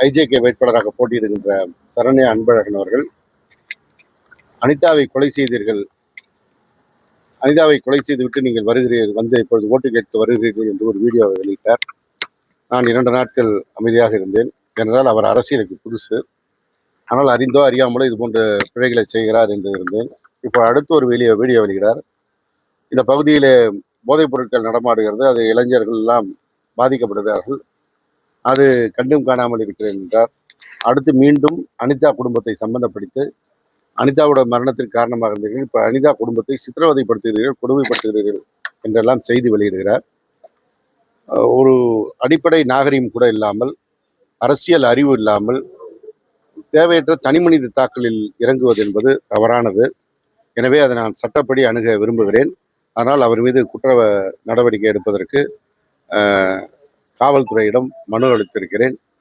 IJK வேட்பாளராக போட்டியிடுகின்ற சரண்யா அன்பழகன் அவர்கள் அனிதாவை கொலை செய்தீர்கள், அனிதாவை கொலை செய்துவிட்டு நீங்கள் வருகிறீர்கள், வந்து இப்பொழுது ஓட்டு கேட்டு வருகிறீர்கள் என்று ஒரு வீடியோவை வெளியிட்டார். நான் 2 நாட்கள் அமைதியாக இருந்தேன். ஏனென்றால் அவர் அரசியலுக்கு புதுசு, ஆனால் அறிந்தோ அறியாமலோ இது போன்ற பிழைகளை செய்கிறார் என்று இருந்தேன். இப்போ அடுத்து ஒரு வீடியோ வெளியிகிறார். இந்த பகுதியில் போதைப் பொருட்கள் நடமாடுகிறது, அது இளைஞர்கள் எல்லாம் பாதிக்கப்படுகிறார்கள், அது கண்டும் காணாமல் இருக்கிறேன் என்றார். அடுத்து மீண்டும் அனிதா குடும்பத்தை சம்பந்தப்படுத்தி அனிதாவோட மரணத்திற்கு காரணமாக இருந்தீர்கள், இப்போ அனிதா குடும்பத்தை சித்திரவதைப்படுத்துகிறீர்கள், கொடுமைப்படுத்துகிறீர்கள் என்றெல்லாம் செய்தி வெளியிடுகிறார். ஒரு அடிப்படை நாகரிகம் கூட இல்லாமல், அரசியல் அறிவு இல்லாமல் தேவையற்ற தனிமனித தாக்கலில் இறங்குவது என்பது தவறானது. எனவே அதை நான் சட்டப்படி அணுக விரும்புகிறேன். ஆனால் அவர் மீது குற்ற நடவடிக்கை எடுப்பதற்கு காவல்துறையிடம் மனு அளித்திருக்கிறேன்.